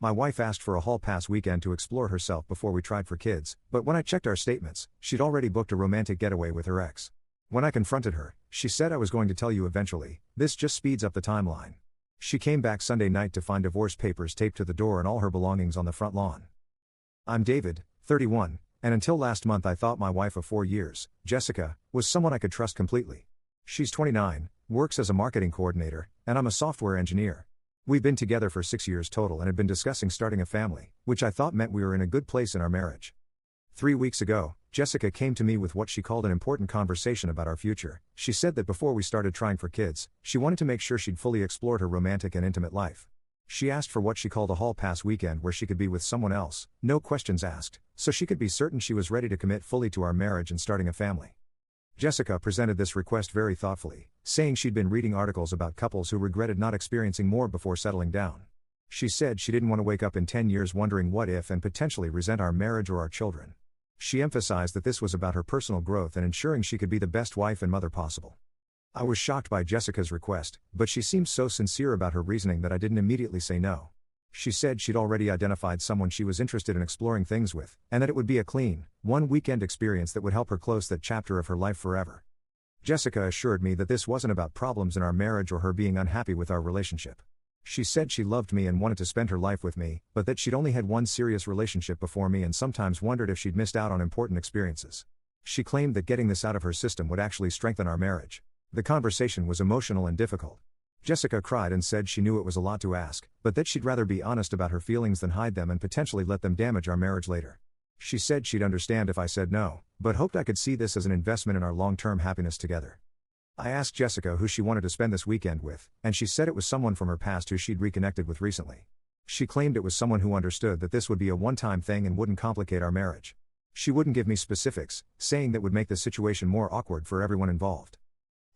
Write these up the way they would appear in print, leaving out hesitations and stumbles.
My wife asked for a hall pass weekend to explore herself before we tried for kids, but when I checked our statements, she'd already booked a romantic getaway with her ex. When I confronted her, she said I was going to tell you eventually, this just speeds up the timeline. She came back Sunday night to find divorce papers taped to the door and all her belongings on the front lawn. I'm David, 31, and until last month I thought my wife of 4 years, Jessica, was someone I could trust completely. She's 29, works as a marketing coordinator, and I'm a software engineer. We've been together for 6 years total and had been discussing starting a family, which I thought meant we were in a good place in our marriage. 3 weeks ago, Jessica came to me with what she called an important conversation about our future. She said that before we started trying for kids, she wanted to make sure she'd fully explored her romantic and intimate life. She asked for what she called a hall pass weekend where she could be with someone else, no questions asked, so she could be certain she was ready to commit fully to our marriage and starting a family. Jessica presented this request very thoughtfully, saying she'd been reading articles about couples who regretted not experiencing more before settling down. She said she didn't want to wake up in 10 years wondering what if and potentially resent our marriage or our children. She emphasized that this was about her personal growth and ensuring she could be the best wife and mother possible. I was shocked by Jessica's request, but she seemed so sincere about her reasoning that I didn't immediately say no. She said she'd already identified someone she was interested in exploring things with, and that it would be a clean, one-weekend experience that would help her close that chapter of her life forever. Jessica assured me that this wasn't about problems in our marriage or her being unhappy with our relationship. She said she loved me and wanted to spend her life with me, but that she'd only had one serious relationship before me and sometimes wondered if she'd missed out on important experiences. She claimed that getting this out of her system would actually strengthen our marriage. The conversation was emotional and difficult. Jessica cried and said she knew it was a lot to ask, but that she'd rather be honest about her feelings than hide them and potentially let them damage our marriage later. She said she'd understand if I said no, but hoped I could see this as an investment in our long-term happiness together. I asked Jessica who she wanted to spend this weekend with, and she said it was someone from her past who she'd reconnected with recently. She claimed it was someone who understood that this would be a one-time thing and wouldn't complicate our marriage. She wouldn't give me specifics, saying that would make the situation more awkward for everyone involved.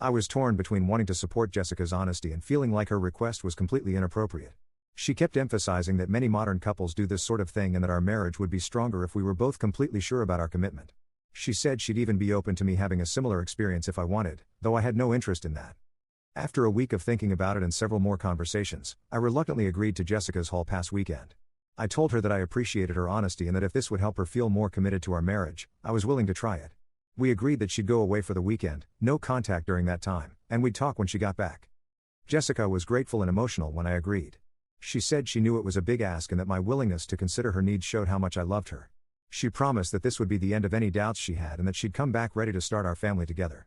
I was torn between wanting to support Jessica's honesty and feeling like her request was completely inappropriate. She kept emphasizing that many modern couples do this sort of thing and that our marriage would be stronger if we were both completely sure about our commitment. She said she'd even be open to me having a similar experience if I wanted, though I had no interest in that. After a week of thinking about it and several more conversations, I reluctantly agreed to Jessica's hall pass weekend. I told her that I appreciated her honesty and that if this would help her feel more committed to our marriage, I was willing to try it. We agreed that she'd go away for the weekend, no contact during that time, and we'd talk when she got back. Jessica was grateful and emotional when I agreed. She said she knew it was a big ask and that my willingness to consider her needs showed how much I loved her. She promised that this would be the end of any doubts she had and that she'd come back ready to start our family together.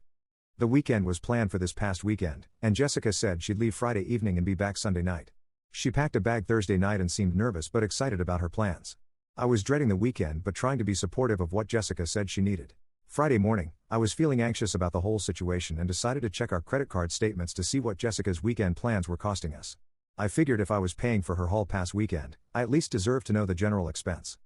The weekend was planned for this past weekend, and Jessica said she'd leave Friday evening and be back Sunday night. She packed a bag Thursday night and seemed nervous but excited about her plans. I was dreading the weekend but trying to be supportive of what Jessica said she needed. Friday morning, I was feeling anxious about the whole situation and decided to check our credit card statements to see what Jessica's weekend plans were costing us. I figured if I was paying for her hall pass weekend, I at least deserved to know the general expense.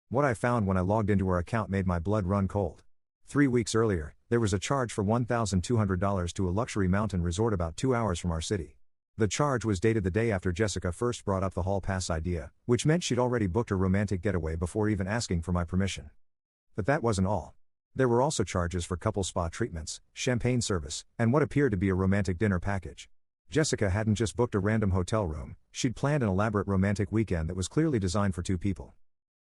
What I found when I logged into her account made my blood run cold. 3 weeks earlier, there was a charge for $1,200 to a luxury mountain resort about 2 hours from our city. The charge was dated the day after Jessica first brought up the hall pass idea, which meant she'd already booked her romantic getaway before even asking for my permission. But that wasn't all. There were also charges for couple spa treatments, champagne service, and what appeared to be a romantic dinner package. Jessica hadn't just booked a random hotel room, she'd planned an elaborate romantic weekend that was clearly designed for 2 people.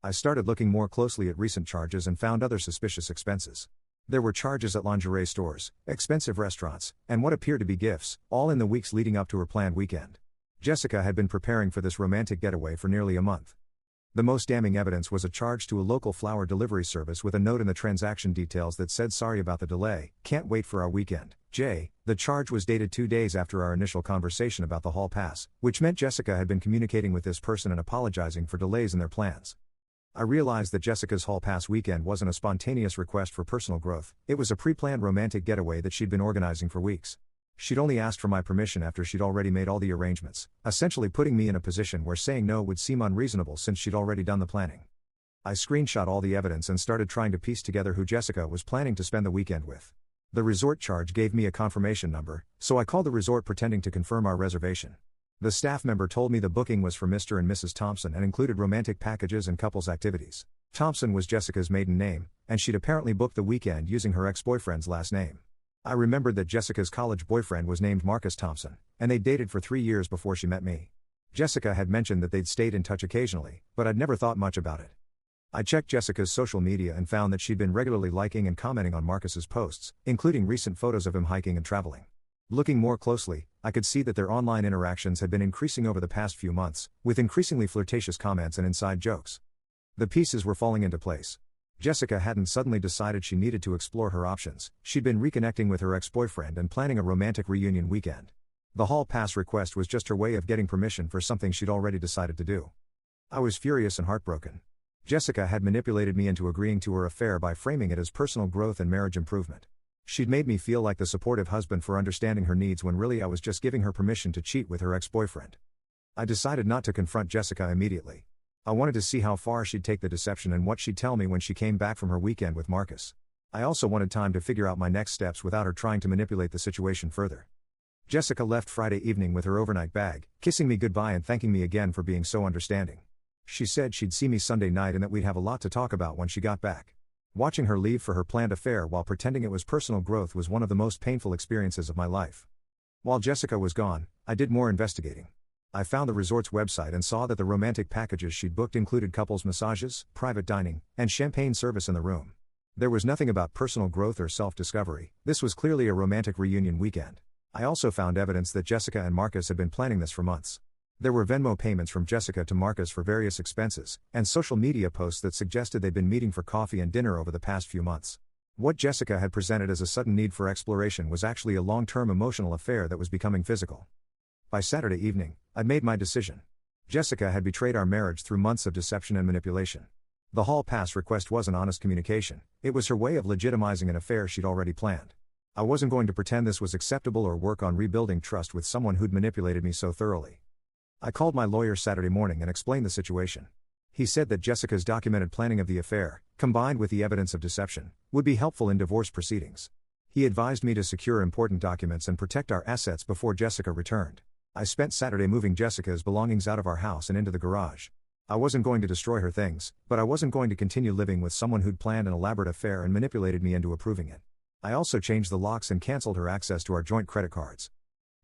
I started looking more closely at recent charges and found other suspicious expenses. There were charges at lingerie stores, expensive restaurants, and what appeared to be gifts, all in the weeks leading up to her planned weekend. Jessica had been preparing for this romantic getaway for nearly a month. The most damning evidence was a charge to a local flower delivery service with a note in the transaction details that said sorry about the delay, can't wait for our weekend, Jay. The charge was dated 2 days after our initial conversation about the hall pass, which meant Jessica had been communicating with this person and apologizing for delays in their plans. I realized that Jessica's hall pass weekend wasn't a spontaneous request for personal growth, it was a pre-planned romantic getaway that she'd been organizing for weeks. She'd only asked for my permission after she'd already made all the arrangements, essentially putting me in a position where saying no would seem unreasonable since she'd already done the planning. I screenshot all the evidence and started trying to piece together who Jessica was planning to spend the weekend with. The resort charge gave me a confirmation number, so I called the resort pretending to confirm our reservation. The staff member told me the booking was for Mr. and Mrs. Thompson and included romantic packages and couples activities. Thompson was Jessica's maiden name, and she'd apparently booked the weekend using her ex-boyfriend's last name. I remembered that Jessica's college boyfriend was named Marcus Thompson, and they dated for 3 years before she met me. Jessica had mentioned that they'd stayed in touch occasionally, but I'd never thought much about it. I checked Jessica's social media and found that she'd been regularly liking and commenting on Marcus's posts, including recent photos of him hiking and traveling. Looking more closely, I could see that their online interactions had been increasing over the past few months, with increasingly flirtatious comments and inside jokes. The pieces were falling into place. Jessica hadn't suddenly decided she needed to explore her options. She'd been reconnecting with her ex-boyfriend and planning a romantic reunion weekend. The hall pass request was just her way of getting permission for something she'd already decided to do. I was furious and heartbroken. Jessica had manipulated me into agreeing to her affair by framing it as personal growth and marriage improvement. She'd made me feel like the supportive husband for understanding her needs when really I was just giving her permission to cheat with her ex-boyfriend. I decided not to confront Jessica immediately. I wanted to see how far she'd take the deception and what she'd tell me when she came back from her weekend with Marcus. I also wanted time to figure out my next steps without her trying to manipulate the situation further. Jessica left Friday evening with her overnight bag, kissing me goodbye and thanking me again for being so understanding. She said she'd see me Sunday night and that we'd have a lot to talk about when she got back. Watching her leave for her planned affair while pretending it was personal growth was one of the most painful experiences of my life. While Jessica was gone, I did more investigating. I found the resort's website and saw that the romantic packages she'd booked included couples massages, private dining, and champagne service in the room. There was nothing about personal growth or self-discovery. This was clearly a romantic reunion weekend. I also found evidence that Jessica and Marcus had been planning this for months. There were Venmo payments from Jessica to Marcus for various expenses, and social media posts that suggested they'd been meeting for coffee and dinner over the past few months. What Jessica had presented as a sudden need for exploration was actually a long-term emotional affair that was becoming physical. By Saturday evening, I'd made my decision. Jessica had betrayed our marriage through months of deception and manipulation. The hall pass request wasn't honest communication, it was her way of legitimizing an affair she'd already planned. I wasn't going to pretend this was acceptable or work on rebuilding trust with someone who'd manipulated me so thoroughly. I called my lawyer Saturday morning and explained the situation. He said that Jessica's documented planning of the affair, combined with the evidence of deception, would be helpful in divorce proceedings. He advised me to secure important documents and protect our assets before Jessica returned. I spent Saturday moving Jessica's belongings out of our house and into the garage. I wasn't going to destroy her things, but I wasn't going to continue living with someone who'd planned an elaborate affair and manipulated me into approving it. I also changed the locks and canceled her access to our joint credit cards.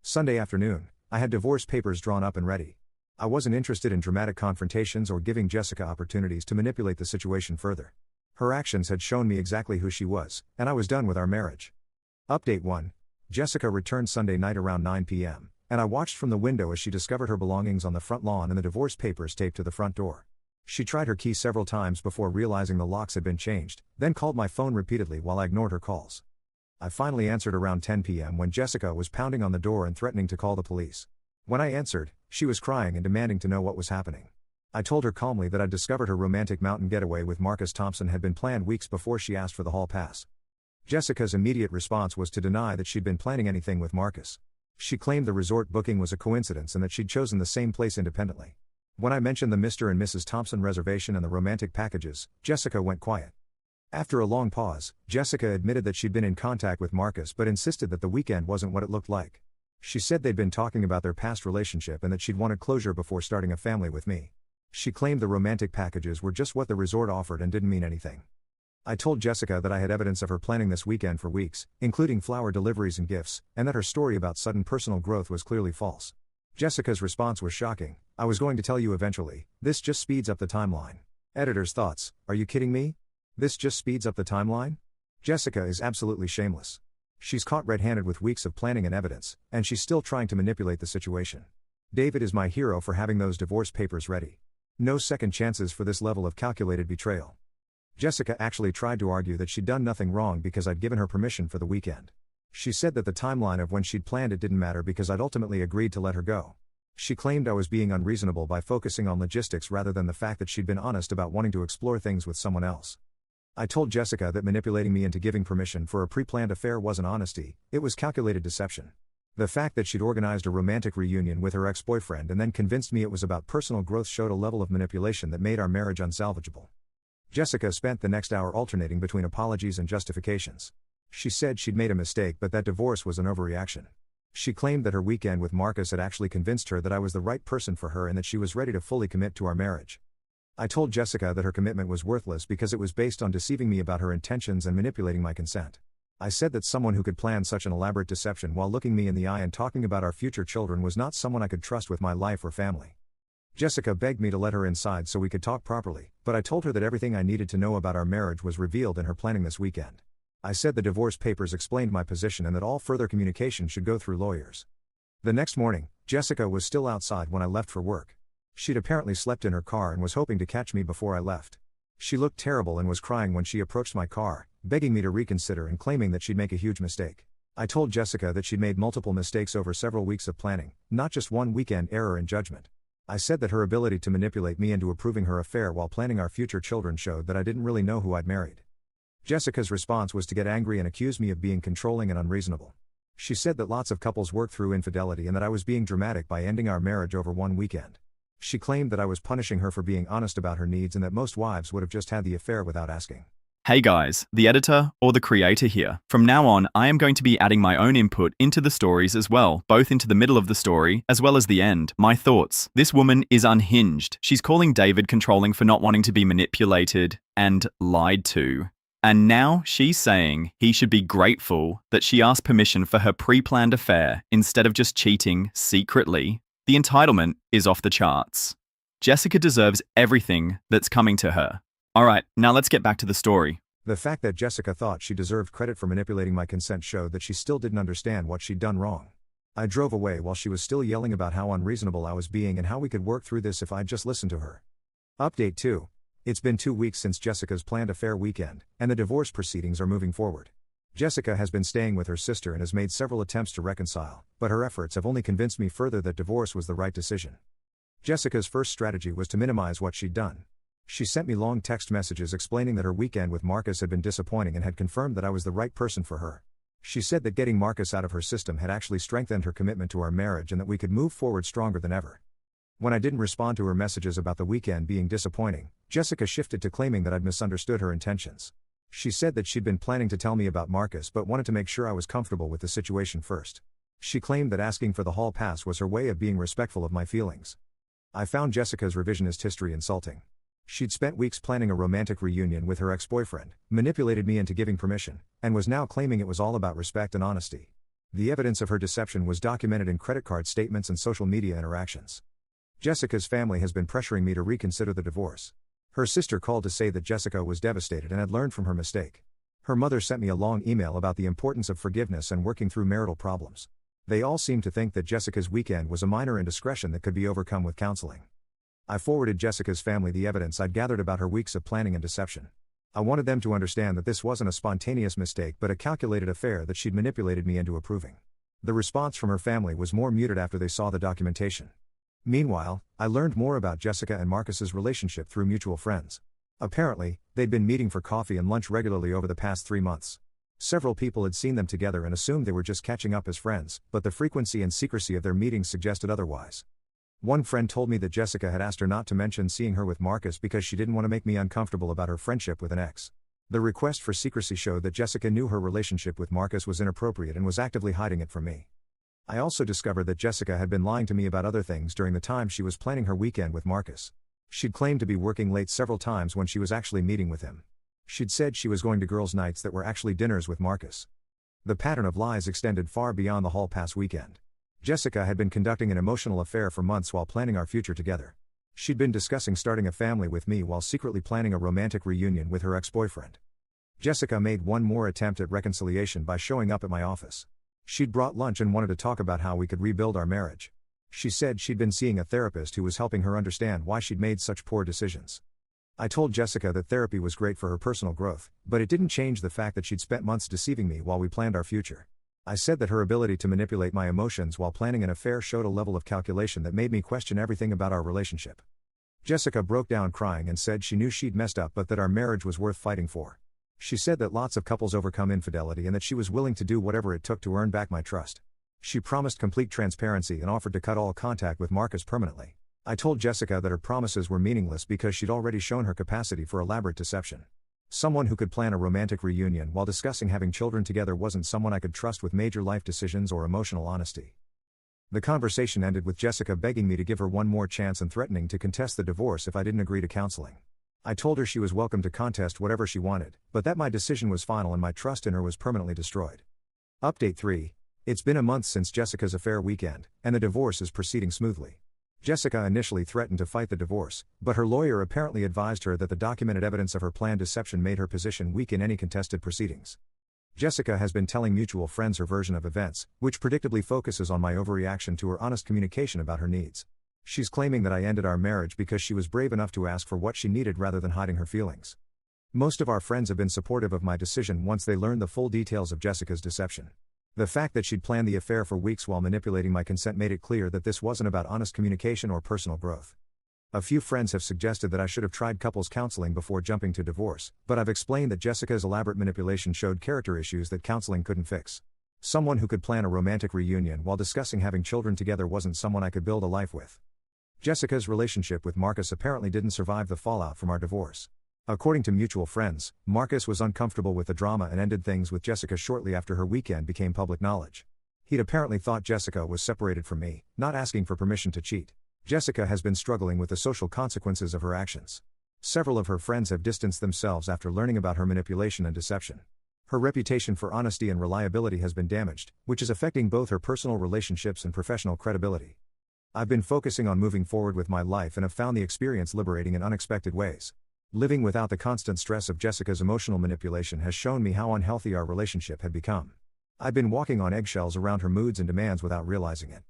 Sunday afternoon, I had divorce papers drawn up and ready. I wasn't interested in dramatic confrontations or giving Jessica opportunities to manipulate the situation further. Her actions had shown me exactly who she was, and I was done with our marriage. Update 1. Jessica returned Sunday night around 9 p.m, and I watched from the window as she discovered her belongings on the front lawn and the divorce papers taped to the front door. She tried her key several times before realizing the locks had been changed, then called my phone repeatedly while I ignored her calls. I finally answered around 10 p.m. when Jessica was pounding on the door and threatening to call the police. When I answered, she was crying and demanding to know what was happening. I told her calmly that I'd discovered her romantic mountain getaway with Marcus Thompson had been planned weeks before she asked for the hall pass. Jessica's immediate response was to deny that she'd been planning anything with Marcus. She claimed the resort booking was a coincidence and that she'd chosen the same place independently. When I mentioned the Mr. and Mrs. Thompson reservation and the romantic packages, Jessica went quiet. After a long pause, Jessica admitted that she'd been in contact with Marcus but insisted that the weekend wasn't what it looked like. She said they'd been talking about their past relationship and that she'd wanted closure before starting a family with me. She claimed the romantic packages were just what the resort offered and didn't mean anything. I told Jessica that I had evidence of her planning this weekend for weeks, including flower deliveries and gifts, and that her story about sudden personal growth was clearly false. Jessica's response was shocking. "I was going to tell you eventually. This just speeds up the timeline." Editor's thoughts: are you kidding me? This just speeds up the timeline? Jessica is absolutely shameless. She's caught red-handed with weeks of planning and evidence, and she's still trying to manipulate the situation. David is my hero for having those divorce papers ready. No second chances for this level of calculated betrayal. Jessica actually tried to argue that she'd done nothing wrong because I'd given her permission for the weekend. She said that the timeline of when she'd planned it didn't matter because I'd ultimately agreed to let her go. She claimed I was being unreasonable by focusing on logistics rather than the fact that she'd been honest about wanting to explore things with someone else. I told Jessica that manipulating me into giving permission for a pre-planned affair wasn't honesty, it was calculated deception. The fact that she'd organized a romantic reunion with her ex-boyfriend and then convinced me it was about personal growth showed a level of manipulation that made our marriage unsalvageable. Jessica spent the next hour alternating between apologies and justifications. She said she'd made a mistake but that divorce was an overreaction. She claimed that her weekend with Marcus had actually convinced her that I was the right person for her and that she was ready to fully commit to our marriage. I told Jessica that her commitment was worthless because it was based on deceiving me about her intentions and manipulating my consent. I said that someone who could plan such an elaborate deception while looking me in the eye and talking about our future children was not someone I could trust with my life or family. Jessica begged me to let her inside so we could talk properly, but I told her that everything I needed to know about our marriage was revealed in her planning this weekend. I said the divorce papers explained my position and that all further communication should go through lawyers. The next morning, Jessica was still outside when I left for work. She'd apparently slept in her car and was hoping to catch me before I left. She looked terrible and was crying when she approached my car, begging me to reconsider and claiming that she'd make a huge mistake. I told Jessica that she'd made multiple mistakes over several weeks of planning, not just one weekend error in judgment. I said that her ability to manipulate me into approving her affair while planning our future children showed that I didn't really know who I'd married. Jessica's response was to get angry and accuse me of being controlling and unreasonable. She said that lots of couples work through infidelity and that I was being dramatic by ending our marriage over one weekend. She claimed that I was punishing her for being honest about her needs and that most wives would have just had the affair without asking. Hey guys, the editor or the creator here. From now on, I am going to be adding my own input into the stories as well, both into the middle of the story as well as the end. My thoughts. This woman is unhinged. She's calling David controlling for not wanting to be manipulated and lied to. And now she's saying he should be grateful that she asked permission for her pre-planned affair instead of just cheating secretly. The entitlement is off the charts. Jessica deserves everything that's coming to her. Alright, now let's get back to the story. The fact that Jessica thought she deserved credit for manipulating my consent showed that she still didn't understand what she'd done wrong. I drove away while she was still yelling about how unreasonable I was being and how we could work through this if I'd just listened to her. Update 2. It's been 2 weeks since Jessica's planned affair weekend, and the divorce proceedings are moving forward. Jessica has been staying with her sister and has made several attempts to reconcile, but her efforts have only convinced me further that divorce was the right decision. Jessica's first strategy was to minimize what she'd done. She sent me long text messages explaining that her weekend with Marcus had been disappointing and had confirmed that I was the right person for her. She said that getting Marcus out of her system had actually strengthened her commitment to our marriage and that we could move forward stronger than ever. When I didn't respond to her messages about the weekend being disappointing, Jessica shifted to claiming that I'd misunderstood her intentions. She said that she'd been planning to tell me about Marcus but wanted to make sure I was comfortable with the situation first. She claimed that asking for the hall pass was her way of being respectful of my feelings. I found Jessica's revisionist history insulting. She'd spent weeks planning a romantic reunion with her ex-boyfriend, manipulated me into giving permission, and was now claiming it was all about respect and honesty. The evidence of her deception was documented in credit card statements and social media interactions. Jessica's family has been pressuring me to reconsider the divorce. Her sister called to say that Jessica was devastated and had learned from her mistake. Her mother sent me a long email about the importance of forgiveness and working through marital problems. They all seemed to think that Jessica's weekend was a minor indiscretion that could be overcome with counseling. I forwarded Jessica's family the evidence I'd gathered about her weeks of planning and deception. I wanted them to understand that this wasn't a spontaneous mistake but a calculated affair that she'd manipulated me into approving. The response from her family was more muted after they saw the documentation. Meanwhile, I learned more about Jessica and Marcus's relationship through mutual friends. Apparently, they'd been meeting for coffee and lunch regularly over the past 3 months. Several people had seen them together and assumed they were just catching up as friends, but the frequency and secrecy of their meetings suggested otherwise. One friend told me that Jessica had asked her not to mention seeing her with Marcus because she didn't want to make me uncomfortable about her friendship with an ex. The request for secrecy showed that Jessica knew her relationship with Marcus was inappropriate and was actively hiding it from me. I also discovered that Jessica had been lying to me about other things during the time she was planning her weekend with Marcus. She'd claimed to be working late several times when she was actually meeting with him. She'd said she was going to girls' nights that were actually dinners with Marcus. The pattern of lies extended far beyond the hall pass weekend. Jessica had been conducting an emotional affair for months while planning our future together. She'd been discussing starting a family with me while secretly planning a romantic reunion with her ex-boyfriend. Jessica made one more attempt at reconciliation by showing up at my office. She'd brought lunch and wanted to talk about how we could rebuild our marriage. She said she'd been seeing a therapist who was helping her understand why she'd made such poor decisions. I told Jessica that therapy was great for her personal growth, but it didn't change the fact that she'd spent months deceiving me while we planned our future. I said that her ability to manipulate my emotions while planning an affair showed a level of calculation that made me question everything about our relationship. Jessica broke down crying and said she knew she'd messed up but that our marriage was worth fighting for. She said that lots of couples overcome infidelity and that she was willing to do whatever it took to earn back my trust. She promised complete transparency and offered to cut all contact with Marcus permanently. I told Jessica that her promises were meaningless because she'd already shown her capacity for elaborate deception. Someone who could plan a romantic reunion while discussing having children together wasn't someone I could trust with major life decisions or emotional honesty. The conversation ended with Jessica begging me to give her one more chance and threatening to contest the divorce if I didn't agree to counseling. I told her she was welcome to contest whatever she wanted, but that my decision was final and my trust in her was permanently destroyed. Update 3. It's been a month since Jessica's affair weekend, and the divorce is proceeding smoothly. Jessica initially threatened to fight the divorce, but her lawyer apparently advised her that the documented evidence of her planned deception made her position weak in any contested proceedings. Jessica has been telling mutual friends her version of events, which predictably focuses on my overreaction to her honest communication about her needs. She's claiming that I ended our marriage because she was brave enough to ask for what she needed rather than hiding her feelings. Most of our friends have been supportive of my decision once they learned the full details of Jessica's deception. The fact that she'd planned the affair for weeks while manipulating my consent made it clear that this wasn't about honest communication or personal growth. A few friends have suggested that I should have tried couples counseling before jumping to divorce, but I've explained that Jessica's elaborate manipulation showed character issues that counseling couldn't fix. Someone who could plan a romantic reunion while discussing having children together wasn't someone I could build a life with. Jessica's relationship with Marcus apparently didn't survive the fallout from our divorce. According to mutual friends, Marcus was uncomfortable with the drama and ended things with Jessica shortly after her weekend became public knowledge. He'd apparently thought Jessica was separated from me, not asking for permission to cheat. Jessica has been struggling with the social consequences of her actions. Several of her friends have distanced themselves after learning about her manipulation and deception. Her reputation for honesty and reliability has been damaged, which is affecting both her personal relationships and professional credibility. I've been focusing on moving forward with my life and have found the experience liberating in unexpected ways. Living without the constant stress of Jessica's emotional manipulation has shown me how unhealthy our relationship had become. I've been walking on eggshells around her moods and demands without realizing it.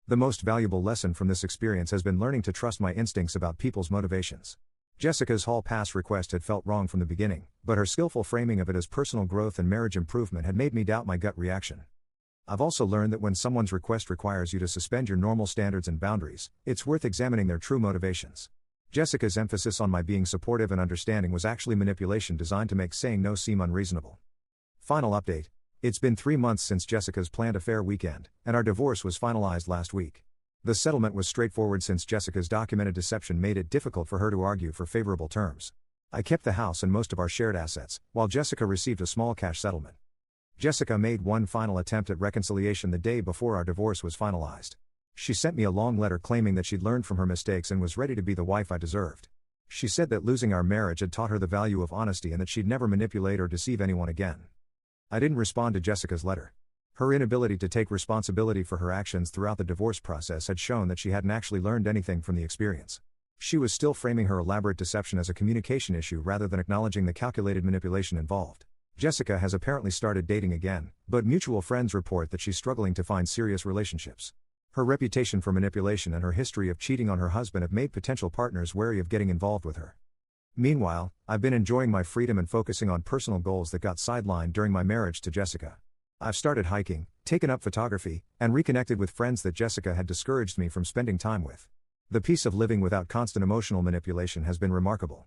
The most valuable lesson from this experience has been learning to trust my instincts about people's motivations. Jessica's hall pass request had felt wrong from the beginning, but her skillful framing of it as personal growth and marriage improvement had made me doubt my gut reaction. I've also learned that when someone's request requires you to suspend your normal standards and boundaries, it's worth examining their true motivations. Jessica's emphasis on my being supportive and understanding was actually manipulation designed to make saying no seem unreasonable. Final update. It's been 3 months since Jessica's planned affair weekend, and our divorce was finalized last week. The settlement was straightforward since Jessica's documented deception made it difficult for her to argue for favorable terms. I kept the house and most of our shared assets, while Jessica received a small cash settlement. Jessica made one final attempt at reconciliation the day before our divorce was finalized. She sent me a long letter claiming that she'd learned from her mistakes and was ready to be the wife I deserved. She said that losing our marriage had taught her the value of honesty and that she'd never manipulate or deceive anyone again. I didn't respond to Jessica's letter. Her inability to take responsibility for her actions throughout the divorce process had shown that she hadn't actually learned anything from the experience. She was still framing her elaborate deception as a communication issue rather than acknowledging the calculated manipulation involved. Jessica has apparently started dating again, but mutual friends report that she's struggling to find serious relationships. Her reputation for manipulation and her history of cheating on her husband have made potential partners wary of getting involved with her. Meanwhile, I've been enjoying my freedom and focusing on personal goals that got sidelined during my marriage to Jessica. I've started hiking, taken up photography, and reconnected with friends that Jessica had discouraged me from spending time with. The peace of living without constant emotional manipulation has been remarkable.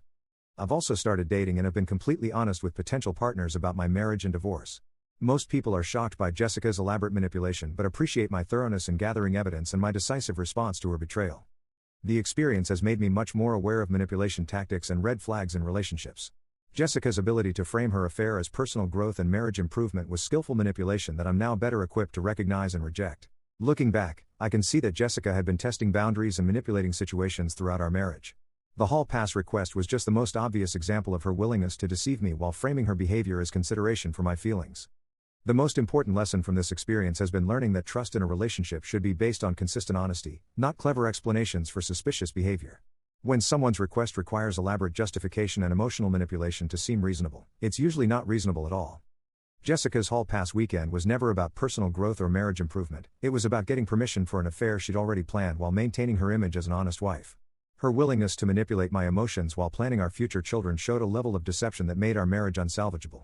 I've also started dating and have been completely honest with potential partners about my marriage and divorce. Most people are shocked by Jessica's elaborate manipulation but appreciate my thoroughness in gathering evidence and my decisive response to her betrayal. The experience has made me much more aware of manipulation tactics and red flags in relationships. Jessica's ability to frame her affair as personal growth and marriage improvement was skillful manipulation that I'm now better equipped to recognize and reject. Looking back, I can see that Jessica had been testing boundaries and manipulating situations throughout our marriage. The hall pass request was just the most obvious example of her willingness to deceive me while framing her behavior as consideration for my feelings. The most important lesson from this experience has been learning that trust in a relationship should be based on consistent honesty, not clever explanations for suspicious behavior. When someone's request requires elaborate justification and emotional manipulation to seem reasonable, it's usually not reasonable at all. Jessica's hall pass weekend was never about personal growth or marriage improvement, it was about getting permission for an affair she'd already planned while maintaining her image as an honest wife. Her willingness to manipulate my emotions while planning our future children showed a level of deception that made our marriage unsalvageable.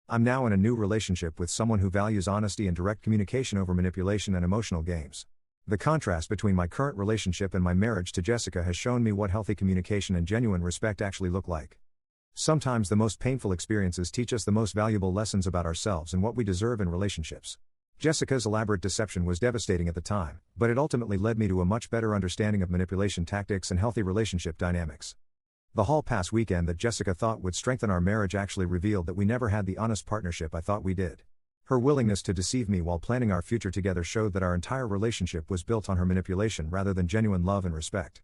I'm now in a new relationship with someone who values honesty and direct communication over manipulation and emotional games. The contrast between my current relationship and my marriage to Jessica has shown me what healthy communication and genuine respect actually look like. Sometimes the most painful experiences teach us the most valuable lessons about ourselves and what we deserve in relationships. Jessica's elaborate deception was devastating at the time, but it ultimately led me to a much better understanding of manipulation tactics and healthy relationship dynamics. The hall pass weekend that Jessica thought would strengthen our marriage actually revealed that we never had the honest partnership I thought we did. Her willingness to deceive me while planning our future together showed that our entire relationship was built on her manipulation rather than genuine love and respect.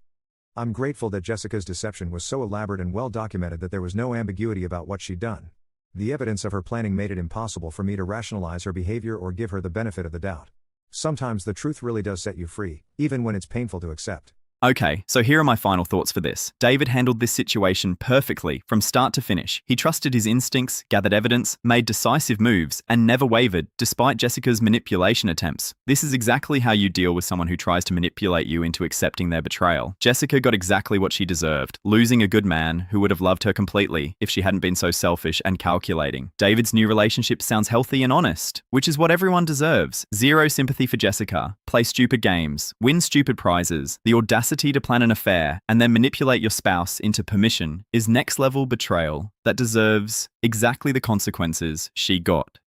I'm grateful that Jessica's deception was so elaborate and well documented that there was no ambiguity about what she'd done. The evidence of her planning made it impossible for me to rationalize her behavior or give her the benefit of the doubt. Sometimes the truth really does set you free, even when it's painful to accept. Okay, so here are my final thoughts for this. David handled this situation perfectly from start to finish. He trusted his instincts, gathered evidence, made decisive moves, and never wavered, despite Jessica's manipulation attempts. This is exactly how you deal with someone who tries to manipulate you into accepting their betrayal. Jessica got exactly what she deserved, losing a good man who would have loved her completely if she hadn't been so selfish and calculating. David's new relationship sounds healthy and honest, which is what everyone deserves. Zero sympathy for Jessica. Play stupid games, win stupid prizes, the audacity to plan an affair and then manipulate your spouse into permission is next level betrayal that deserves exactly the consequences she got.